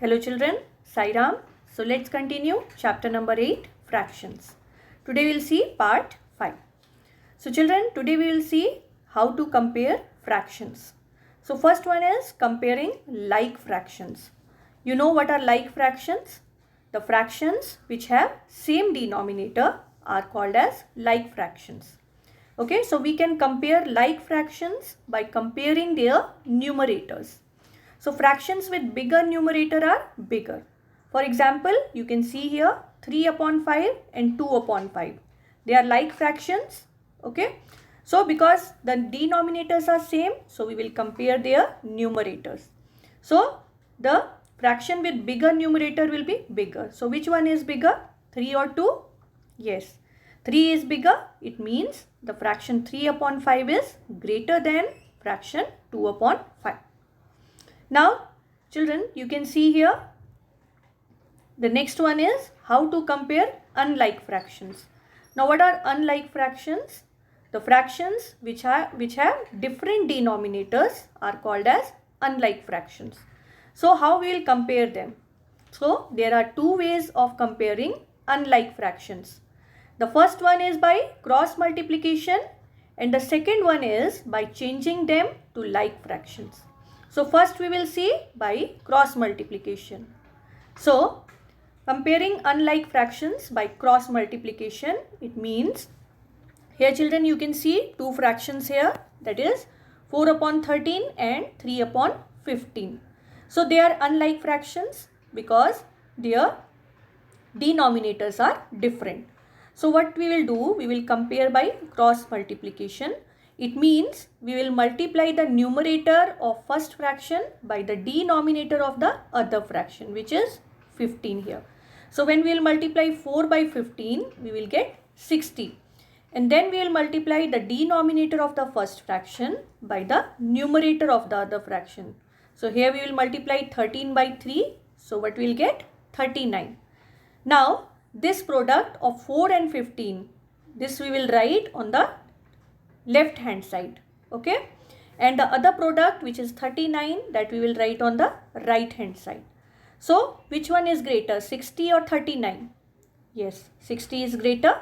Hello children, Sai Ram. So let's continue chapter number 8, fractions. Today we will see part 5. So children, today we will see how to compare fractions. So first one is comparing like fractions. You know what are like fractions? The fractions which have same denominator are called as like fractions. Okay, so we can compare like fractions by comparing their numerators. So fractions with bigger numerator are bigger. For example, you can see here 3 upon 5 and 2 upon 5. They are like fractions. Okay. So because the denominators are same, so we will compare their numerators. So the fraction with bigger numerator will be bigger. So which one is bigger? 3 or 2? Yes. 3 is bigger. It means the fraction 3 upon 5 is greater than fraction 2 upon 5. Now, children, you can see here, the next one is how to compare unlike fractions. Now, what are unlike fractions? The fractions which have different denominators are called as unlike fractions. So, how we will compare them? So, there are two ways of comparing unlike fractions. The first one is by cross multiplication and the second one is by changing them to like fractions. So first we will see by cross multiplication. So comparing unlike fractions by cross multiplication, it means here children you can see two fractions here, that is 4 upon 13 and 3 upon 15. So they are unlike fractions because their denominators are different. So what we will do, we will compare by cross multiplication. It means we will multiply the numerator of first fraction by the denominator of the other fraction, which is 15 here. So when we will multiply 4 by 15, we will get 60. And then we will multiply the denominator of the first fraction by the numerator of the other fraction. So here we will multiply 13 by 3. So what we will get? 39. Now this product of 4 and 15, this we will write on the left hand side. Okay, and the other product which is 39, that we will write on the right hand side. So which one is greater, 60 or 39? Yes, 60 is greater.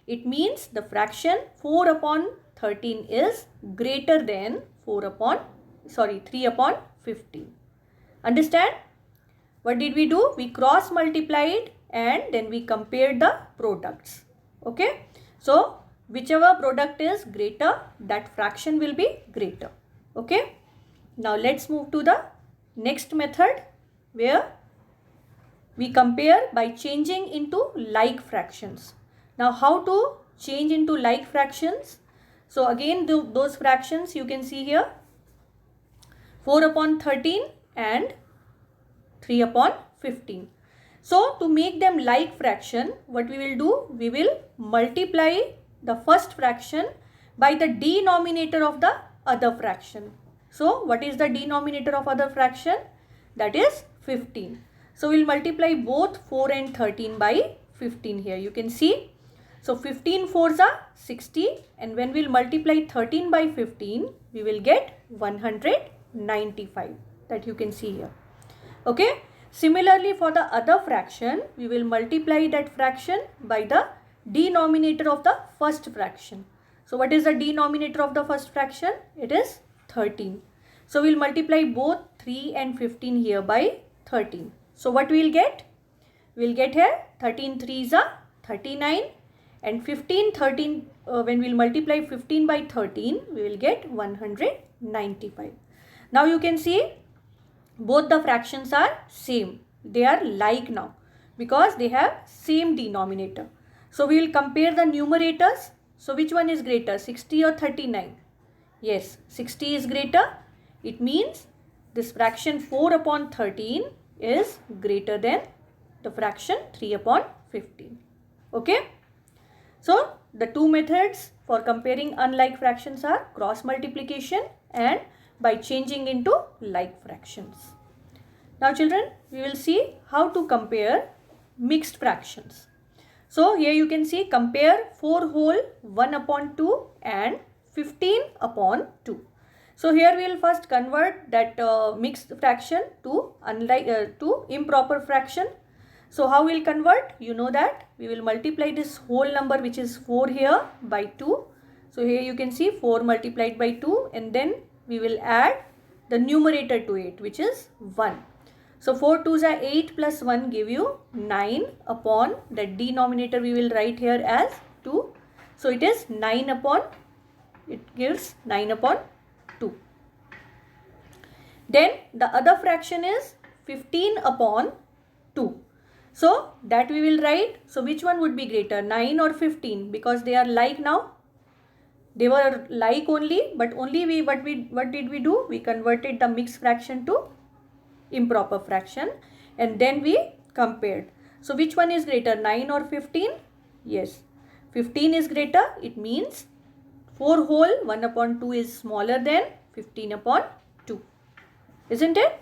It means the fraction 4 upon 13 is greater than 3 upon 15. Understand? What did we do? We cross multiplied and then we compared the products. Okay, so whichever product is greater, that fraction will be greater. Okay, now let's move to the next method where we compare by changing into like fractions. Now how to change into like fractions? So again those fractions you can see here, 4 upon 13 and 3 upon 15. So to make them like fraction, what we will do, we will multiply the first fraction by the denominator of the other fraction. So what is the denominator of other fraction? That is 15. So we will multiply both 4 and 13 by 15 here. You can see. So 15 fours are 60 and when we will multiply 13 by 15, we will get 195, that you can see here. Okay. Similarly, for the other fraction, we will multiply that fraction by the denominator of the first fraction. So what is the denominator of the first fraction? It is 13. So we will multiply both 3 and 15 here by 13. So what we will get? We will get here 13 3s are 39 and 13 when we will multiply 15 by 13, we will get 195. Now you can see both the fractions are same. They are like now because they have same denominator. So we will compare the numerators. So which one is greater, 60 or 39? Yes, 60 is greater. It means this fraction 4 upon 13 is greater than the fraction 3 upon 15. Okay. So the two methods for comparing unlike fractions are cross multiplication and by changing into like fractions. Now children, we will see how to compare mixed fractions. So here you can see compare 4 whole 1 upon 2 and 15 upon 2. So here we will first convert that mixed fraction to improper fraction. So how we'll convert? You know that we will multiply this whole number, which is 4 here, by 2. So here you can see 4 multiplied by 2, and then we will add the numerator to it, which is 1. So 4 2s are 8 plus 1 give you 9 upon the denominator we will write here as 2. So it is 9 upon, it gives 9 upon 2. Then the other fraction is 15 upon 2. So that we will write. So which one would be greater, 9 or 15? Because they are like now. They were like only, but only what did we do? We converted the mixed fraction to improper fraction, and then we compared. So which one is greater, 9 or 15? Yes, 15 is greater. It means 4 whole 1 upon 2 is smaller than 15 upon 2. Isn't it?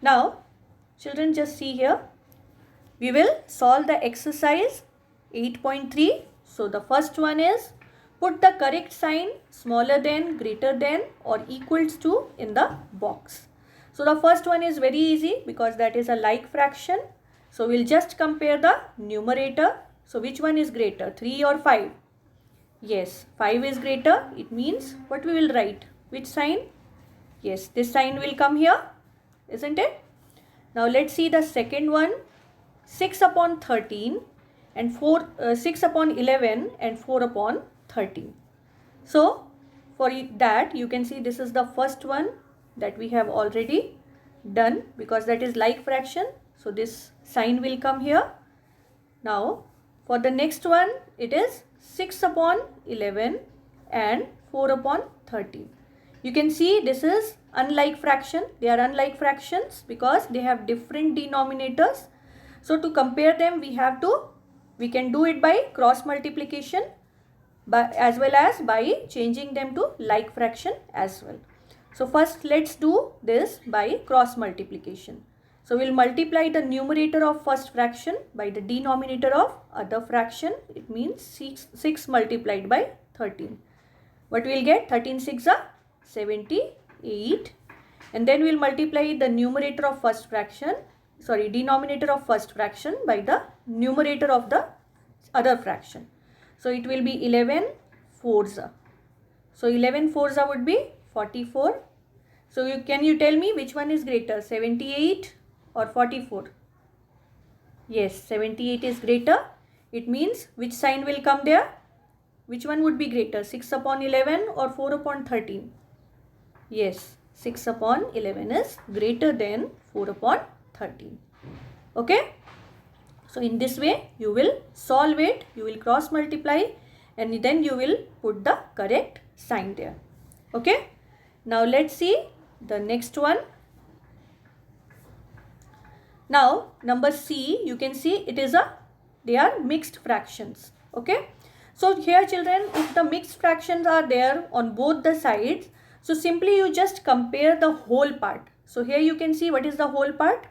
Now, children, just see here. We will solve the exercise 8.3. So the first one is put the correct sign smaller than, greater than, or equals to in the box. So the first one is very easy because that is a like fraction. So we'll just compare the numerator. So which one is greater, 3 or 5? Yes, 5 is greater. It means what we will write? Which sign? Yes, this sign will come here, isn't it? Now let's see the second one. 6 upon 13 and 6 upon 11 and 4 upon 13. So for that you can see this is the first one that we have already done because that is like fraction. So this sign will come here. Now for the next one it is 6 upon 11 and 4 upon 13. You can see this is unlike fraction. They are unlike fractions because they have different denominators. So to compare them we can do it by cross multiplication, but as well as by changing them to like fraction as well. So first let's do this by cross multiplication. So we'll multiply the numerator of first fraction by the denominator of other fraction. It means 6 multiplied by 13. What we'll get? 13 6 are 78. And then we'll multiply the numerator of first fraction, denominator of first fraction by the numerator of the other fraction. So it will be 11 fours. So 11 fours would be 44. So can you tell me which one is greater, 78 or 44? Yes, 78 is greater. It means which sign will come there? Which one would be greater, 6 upon 11 or 4 upon 13? Yes, 6 upon 11 is greater than 4 upon 13. Okay? So in this way you will solve it, you will cross multiply, and then you will put the correct sign there. Okay? Now let's see the next one. Now number C, you can see they are mixed fractions. Okay? So here children, if the mixed fractions are there on both the sides, so simply you just compare the whole part. So here you can see what is the whole part?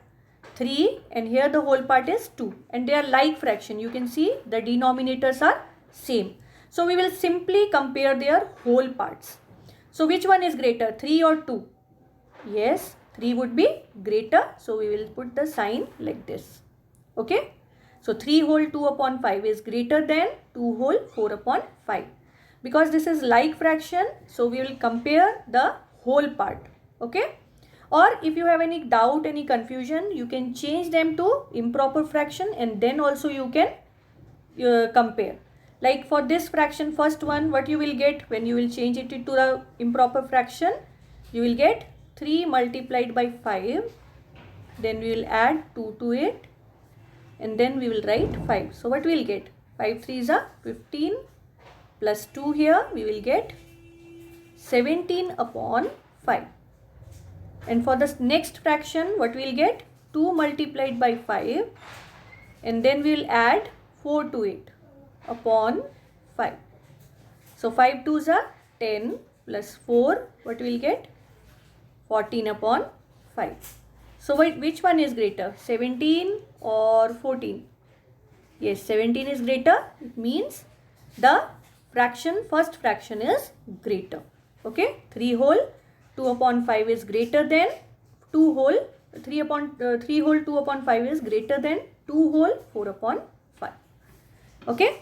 3, and here the whole part is 2, and they are like fraction. You can see the denominators are same. So we will simply compare their whole parts. So which one is greater, 3 or 2? Yes, 3 would be greater. So we will put the sign like this. Okay. So 3 whole 2 upon 5 is greater than 2 whole 4 upon 5. Because this is like fraction, so we will compare the whole part. Okay. Or if you have any doubt, any confusion, you can change them to improper fraction, and then also you can compare. Like for this fraction, first one, what you will get when you will change it to the improper fraction? You will get 3 multiplied by 5. Then we will add 2 to it. And then we will write 5. So what we will get? 5 3s are 15 plus 2 here. We will get 17 upon 5. And for the next fraction, what we will get? 2 multiplied by 5. And then we will add 4 to it upon 5. So 5 2s are 10 plus 4. What we will get? 14 upon 5. So which one is greater? 17 or 14? Yes, 17 is greater. It means the first fraction is greater. Okay, 3 whole 2 upon 5 is greater than 2 whole 3 whole 2 upon 5 is greater than 2 whole 4 upon 5. Okay,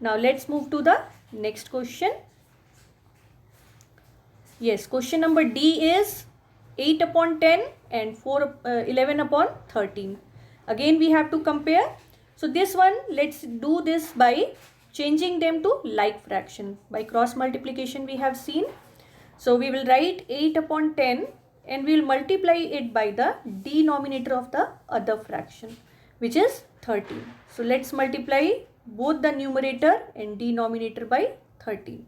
now let's move to the next question. Yes, question number D is 8 upon 10 and 11 upon 13. Again we have to compare. So this one, let's do this by changing them to like fraction. By cross multiplication we have seen. So we will write 8 upon 10 and we will multiply it by the denominator of the other fraction, which is 13. So let's multiply both the numerator and denominator by 13.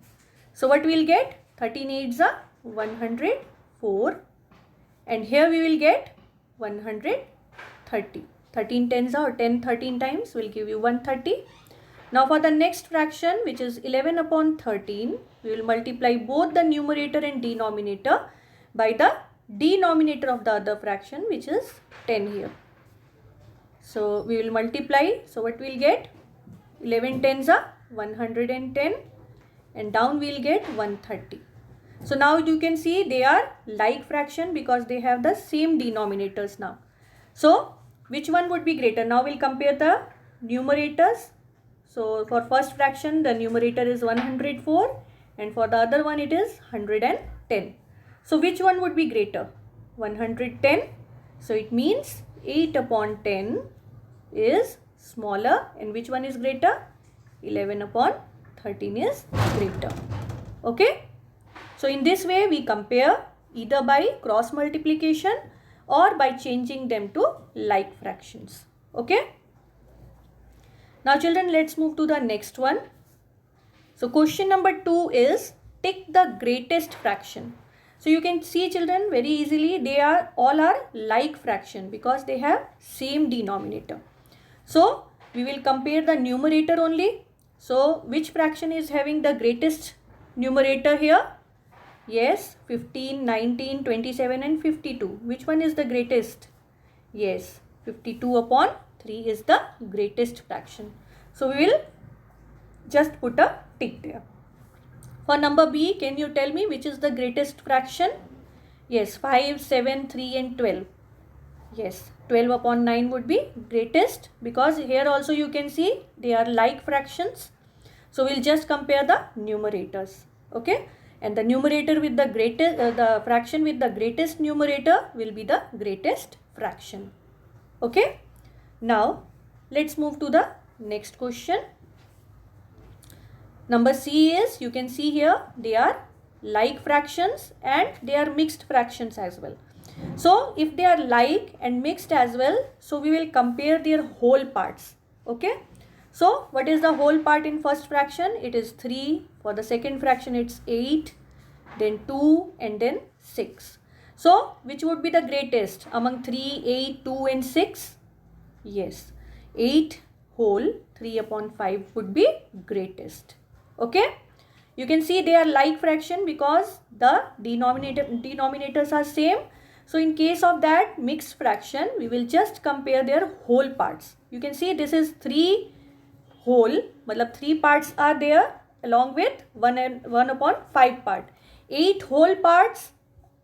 So what we will get? 13 8s are 104 and here we will get 130. 13 10s are 10 13 times will give you 130. Now for the next fraction, which is 11 upon 13, we will multiply both the numerator and denominator by the denominator of the other fraction, which is 10 here. So we will multiply. So what we will get? 11 10s are 110 and down we will get 130. So now you can see they are like fraction because they have the same denominators now. So which one would be greater? Now we'll compare the numerators. So for first fraction the numerator is 104 and for the other one it is 110. So which one would be greater? 110. So it means 8 upon 10 is smaller and which one is greater? 11 upon 13 is greater. Okay. So in this way we compare either by cross multiplication or by changing them to like fractions. Okay. Now children, let's move to the next one. So question number 2 is take the greatest fraction. So you can see children very easily they are all are like fraction because they have same denominator. So we will compare the numerator only. So which fraction is having the greatest numerator here? Yes, 15, 19, 27 and 52. Which one is the greatest? Yes, 52 upon 3 is the greatest fraction. So we will just put a tick there. For number B, can you tell me which is the greatest fraction? Yes, 5, 7, 3 and 12. Yes, 12 upon 9 would be greatest because here also you can see they are like fractions. So we'll just compare the numerators. Okay. And the numerator with the greatest, the fraction with the greatest numerator will be the greatest fraction. Okay. Now, let's move to the next question. Number C is, you can see here, they are like fractions and they are mixed fractions as well. So, if they are like and mixed as well, so we will compare their whole parts. Okay. So, what is the whole part in first fraction? It is 3. For the second fraction, it's 8, then 2 and then 6. So, which would be the greatest among 3, 8, 2 and 6? Yes, 8 whole 3 upon 5 would be greatest. Okay. You can see they are like fraction because the denominators are same. So, in case of that mixed fraction, we will just compare their whole parts. You can see this is 3 whole, matlab 3 parts are there along with 1 upon 5 part. 8 whole parts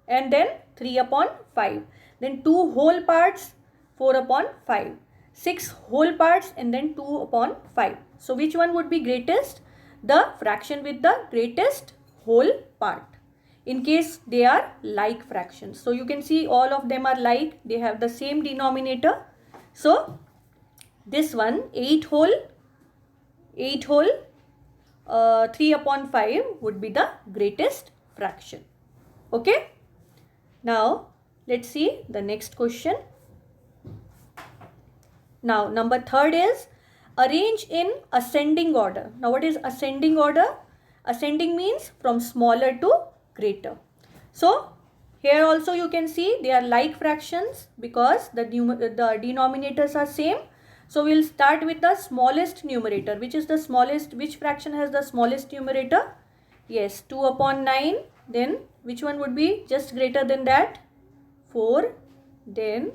and then 3 upon 5. Then 2 whole parts, 4 upon 5. 6 whole parts and then 2 upon 5. So which one would be greatest? The fraction with the greatest whole part. In case they are like fractions. So you can see all of them are like, they have the same denominator. So this one 8 whole 3 upon 5 would be the greatest fraction. Okay. Now let's see the next question. Now number 3rd is arrange in ascending order. Now what is ascending order? Ascending means from smaller to greater. So here also you can see they are like fractions because the denominators are same. So we'll start with the smallest numerator. Which is the smallest? Which fraction has the smallest numerator? Yes, 2 upon 9. Then which one would be just greater than that? 4, then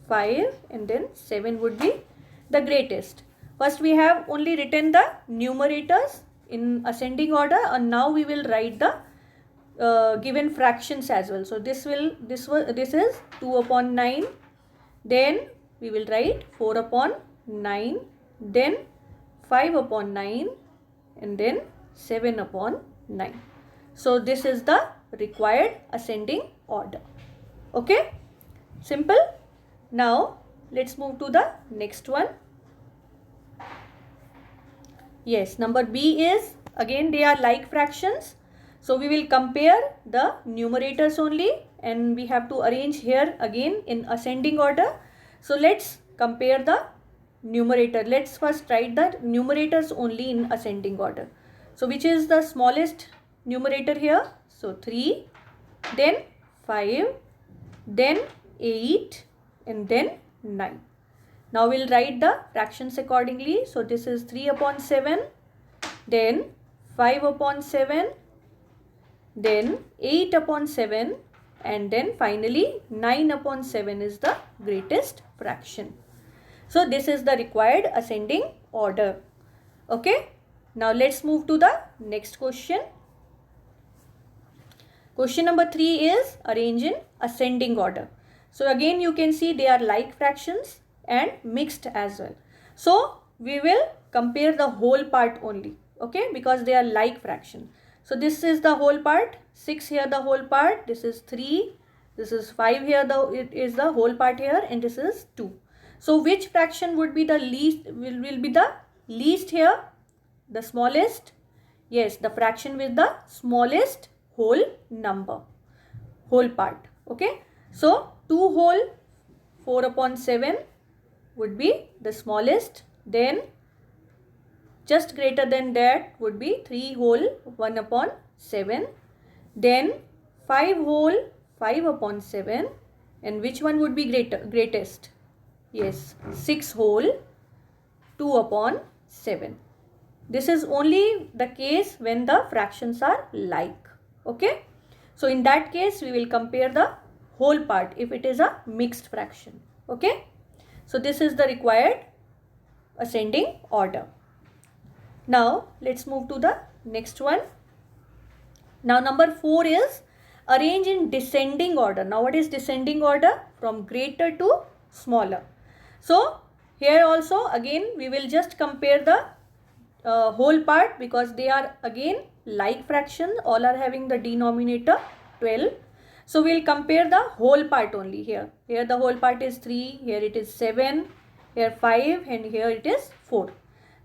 5 and then 7 would be the greatest. First we have only written the numerators in ascending order and now we will write the given fractions as well. So this is 2 upon 9. Then we will write 4 upon 9. Then 5 upon 9. And then 7 upon 9. So this is the required ascending order. Okay? Simple. Now let's move to the next one. Yes, number B is, again they are like fractions. So we will compare the numerators only, and we have to arrange here again in ascending order. So let's compare the numerator. Let's first write the numerators only in ascending order. So which is the smallest numerator here? So 3, then 5, then 8, and then 9. Now we'll write the fractions accordingly. So this is 3 upon 7, then 5 upon 7, then 8 upon 7, and then finally 9 upon 7 is the greatest fraction. So this is the required ascending order. Okay. Now let's move to the next question. Question number 3 is arrange in ascending order. So again you can see they are like fractions and mixed as well. So we will compare the whole part only, okay, because they are like fraction. So this is the whole part, 6 here the whole part, this is 3, this is 5 here, it is the whole part here, and this is 2. So which fraction would be the least, will be the least here, the smallest? Yes, the fraction with the smallest whole number, whole part, okay. So 2 whole 4 upon 7 would be the smallest, then just greater than that would be 3 whole 1 upon 7, then 5 whole 5 upon 7, and which one would be greatest? Yes, 6 whole 2 upon 7. This is only the case when the fractions are like, okay. So in that case we will compare the whole part if it is a mixed fraction, okay. So this is the required ascending order. Now let's move to the next one. Now number 4 is arrange in descending order. Now what is descending order? From greater to smaller. So here also again we will just compare the whole part, because they are again like fractions, all are having the denominator 12. So we'll compare the whole part only here. Here the whole part is 3, here it is 7, here 5, and here it is 4.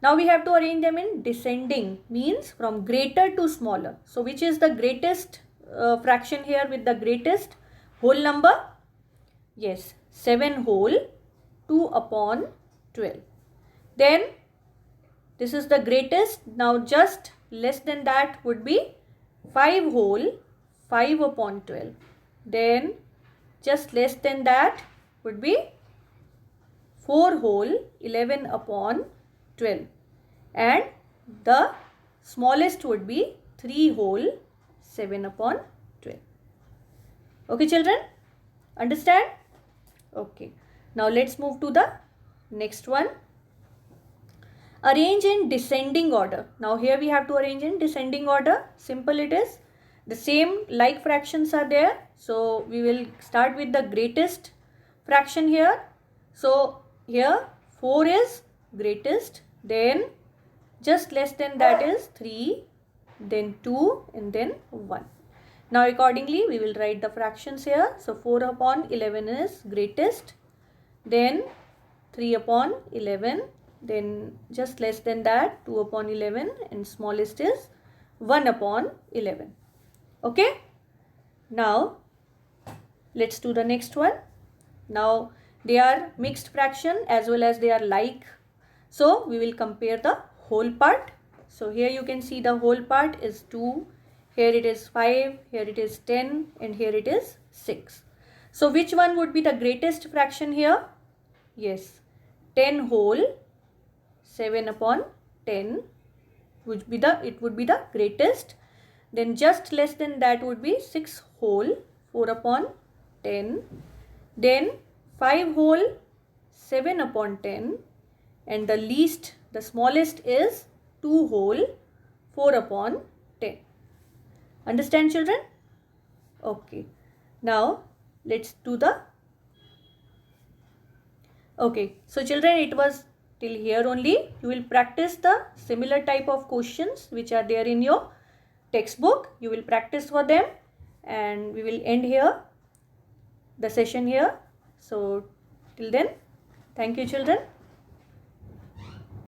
Now we have to arrange them in descending, means from greater to smaller. So which is the greatest fraction here with the greatest whole number? Yes, 7 whole 2 upon 12. Then this is the greatest. Now just less than that would be 5 whole 5 upon 12. Then just less than that would be 4 whole 11 upon 12. And the smallest would be 3 whole 7 upon 12. Okay children? Understand? Okay. Now let's move to the next one. Arrange in descending order. Now here we have to arrange in descending order. Simple it is. The same like fractions are there. So we will start with the greatest fraction here. So here 4 is greatest. Then just less than that is 3. Then 2 and then 1. Now accordingly we will write the fractions here. So 4 upon 11 is greatest. Then 3 upon 11. Then just less than that 2 upon 11, and smallest is 1 upon 11. Okay. Now let's do the next one. Now they are mixed fraction as well as they are like. So we will compare the whole part. So here you can see the whole part is 2. Here it is 5. Here it is 10. And here it is 6. So which one would be the greatest fraction here? Yes, 10 whole 7 upon 10 would be the greatest. Then just less than that would be 6 whole 4 upon 10. Then 5 whole 7 upon 10. And the smallest is 2 whole 4 upon 10. Understand children? Okay. Now let's do the. Okay. So children, it was till here only. You will practice the similar type of questions which are there in your textbook. You will practice for them, and we will end here the session here. So till then, thank you children.